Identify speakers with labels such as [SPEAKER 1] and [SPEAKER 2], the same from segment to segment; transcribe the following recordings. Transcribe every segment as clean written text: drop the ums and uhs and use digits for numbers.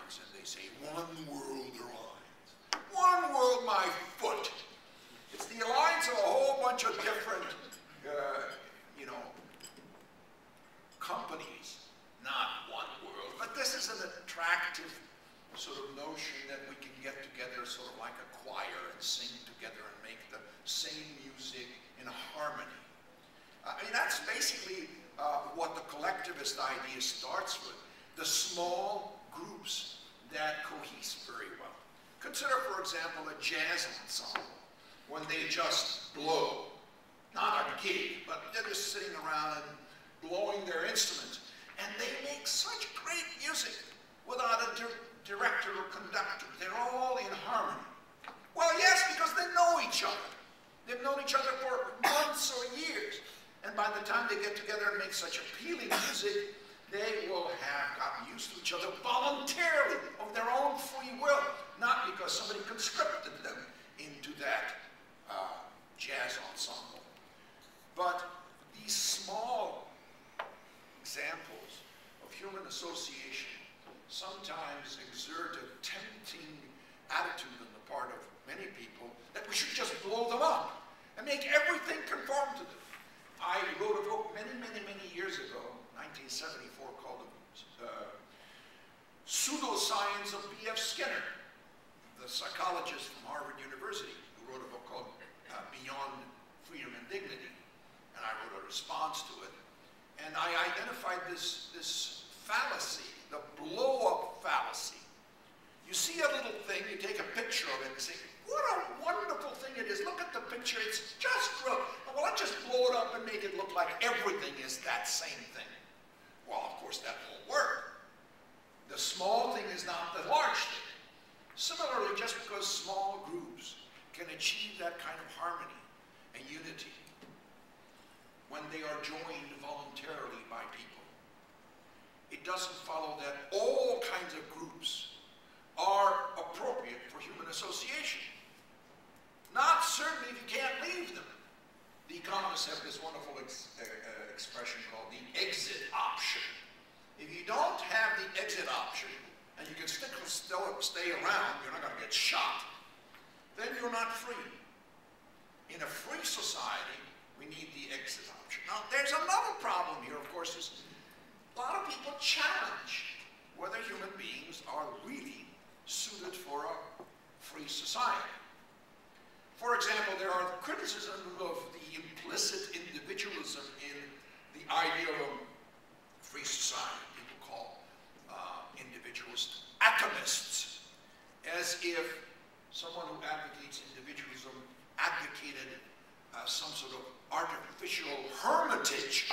[SPEAKER 1] lines, and they say, one world alliance. One world, my foot. It's the alliance of a whole bunch of different, you know, companies, not one world. But this is an attractive sort of notion that we can get together sort of like a choir and sing together and make the same music in harmony. I mean, that's basically what the collectivist idea starts with. The small groups that cohese very well. Consider, for example, a jazz ensemble when they just blow. Not a gig, but they're just sitting around and blowing their instruments. And they make such great music without a director or conductor. They're all in harmony. Well, yes, because they know each other. They've known each other for months or years. And by the time they get together and make such appealing music, they will have gotten used to each other voluntarily, of their own free will, not because somebody conscripted them into that jazz ensemble. But these small examples of human association sometimes exert a tempting attitude on the part of many people that we should just blow them up and make everything conform to them. I wrote a book many, many, many years ago, 1974, called Pseudoscience of B.F. Skinner, the psychologist from Harvard University, who wrote a book called Beyond Freedom and Dignity. And I wrote a response to it. And I identified this fallacy, the blow-up fallacy. You see a little thing, you take a picture of it and say, what a wonderful thing it is. Look at the picture, it's just real. Well, let's just blow it up and make it look like everything is that same thing. Well, of course, that won't work. The small thing is not the large thing. Similarly, just because small groups can achieve that kind of harmony and unity when they are joined voluntarily by people, it doesn't follow that all kinds of groups are appropriate for human association. Not certainly if you can't leave them. The economists have this wonderful expression called the exit option. If you don't have the exit option, and you can still stay around, you're not going to get shot, then you're not free. In a free society, we need the exit option. Now, there's another problem here, of course, is a lot of people challenge whether human beings are really suited for a free society. For example, there are criticisms of the implicit individualism in the idea of free society. People call individualists atomists, as if someone who advocates individualism advocated some sort of artificial hermitage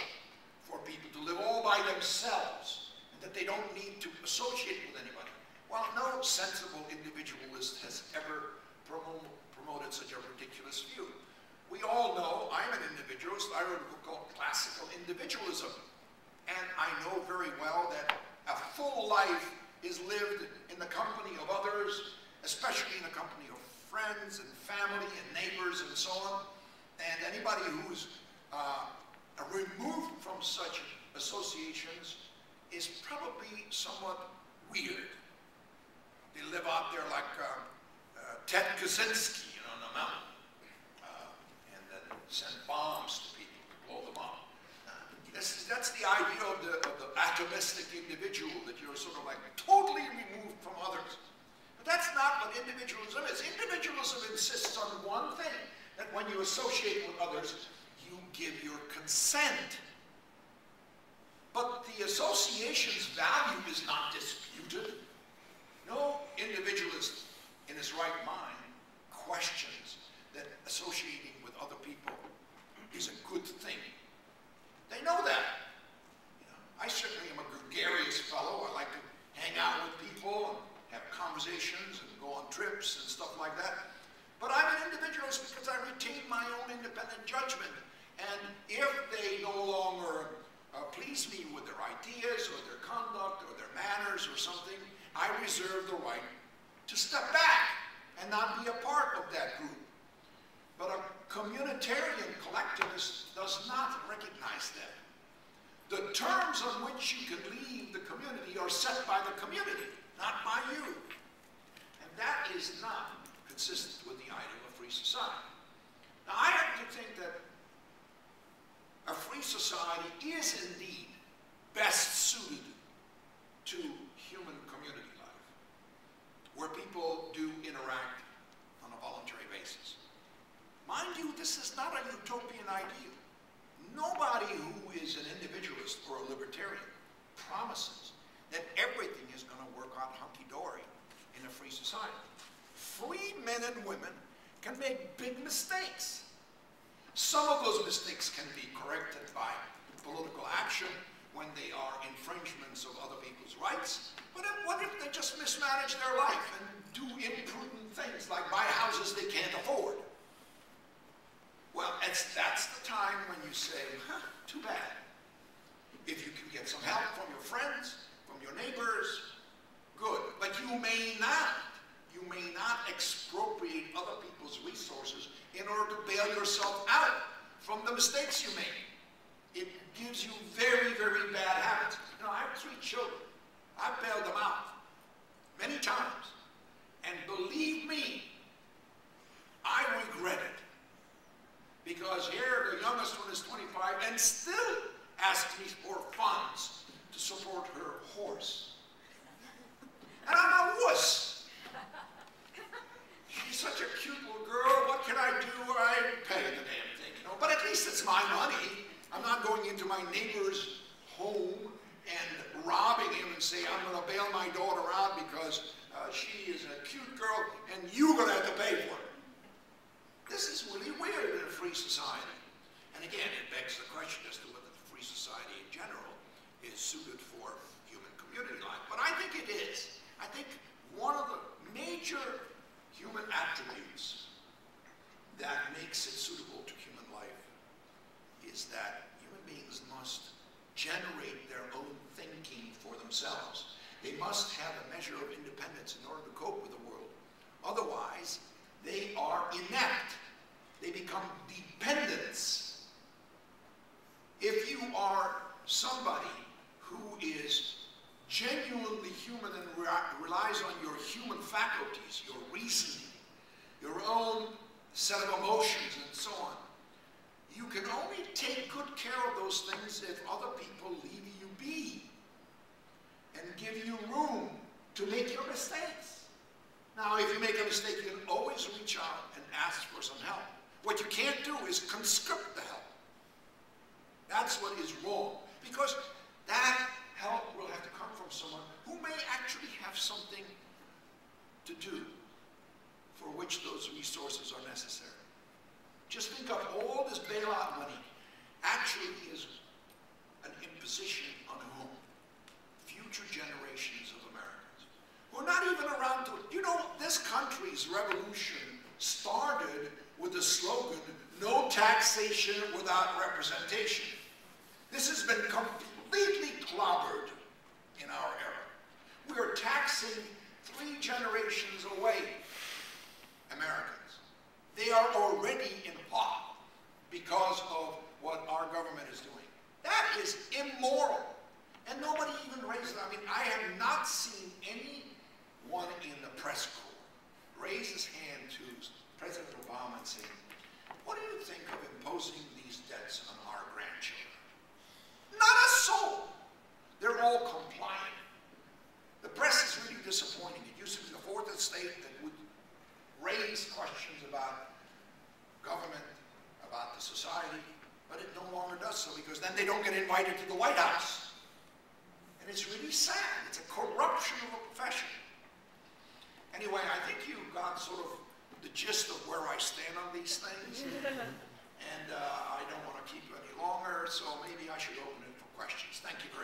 [SPEAKER 1] for people to live all by themselves, and that they don't need to associate with anybody. Well, no sensible individualist has ever promoted such a ridiculous view. We all know, I'm an individualist, I wrote a book called Classical Individualism, and I know very well that a full life is lived in the company of others, especially in the company of friends and family and neighbors and so on. And anybody who's removed from such associations is probably somewhat weird. They live out there like Ted Kaczynski, you know, on the mountain, and then send bombs to people to blow them up. That's the idea of the atomistic individual, that you're sort of like totally removed from others. But that's not what individualism is. Individualism insists on one thing, that when you associate with others, you give your consent. But the association's value is not disputed. No individualist in his right mind questions that associating with other people is a good thing. They know that. You know, I certainly am a gregarious fellow. I like to hang out with people and have conversations and go on trips and stuff like that. But I'm an individualist because I retain my own independent judgment. And if they no longer please me with their ideas or their conduct or their manners or something, I reserve the right to step back and not be a part of that group. But a communitarian collectivist does not recognize that. The terms on which you can leave the community are set by the community, not by you. And that is not consistent with the ideal of free society. Now, I happen to think that a free society is indeed best suited to human community life, where people do interact on a voluntary basis. Mind you, this is not a utopian ideal. Nobody who is an individualist or a libertarian promises that everything is going to work out hunky-dory in a free society. Free men and women can make big mistakes. Some of those mistakes can be corrected by political action when they are infringements of other people's rights. But what if they just mismanage their life and do imprudent things like buy houses they can't afford? Well, that's the time when you say, huh, too bad. If you can get some help from your friends, from your neighbors, good. But you may not expropriate other people's resources in order to bail yourself out from the mistakes you made. It gives you very, very bad habits. You know, I have 3 children. I've bailed them out many times. And believe me, I regret it. Because here, the youngest one is 25 and still asks me for funds to support her horse. And I'm a wuss. She's such a cute little girl. What can I do? I pay the damn thing, you know. But at least it's my money. I'm not going into my neighbor's home and robbing him and say, I'm going to bail my daughter out because she is a cute girl and you're going to have to pay for it. This is really weird in a free society. And again, it begs the question as to whether the free society in general is suited for human community life. But I think it is. I think one of the major human attributes that makes it suitable to human life is that human beings must generate their own thinking for themselves. They must have a measure of independence in order to cope with the world. Otherwise, they are inept. They become dependents. If you are somebody who is genuinely human and relies on your human faculties, your reasoning, your own set of emotions and so on, you can only take good care of those things if other people leave you be and give you room to make your mistakes. Now, if you make a mistake, you can always reach out and ask for some help. What you can't do is conscript the help. That's what is wrong, because that help will have to come from someone who may actually have something to do for which those resources are necessary. Just think of all this bailout money actually is an imposition on whom? Future generations of Americans who are not even around to, you know, this country's revolution started with the slogan, no taxation without representation. This has been completely clobbered in our era. We are taxing 3 generations away Americans. They are already in awe because of what our government is doing. That is immoral. And nobody even raises it. I mean, I have not seen anyone in the press corps raise his hand to President Obama and say, what do you think of imposing these debts on our grandchildren? Not a soul. They're all compliant. The press is really disappointing. It used to be the 4th estate that would raise questions about government, about the society, but it no longer does so because then they don't get invited to the White House. And it's really sad. It's a corruption of a profession. Anyway, I think you got sort of the gist of where I stand on these things. And I don't want to keep you any longer, so maybe I should open it for questions. Thank you very much.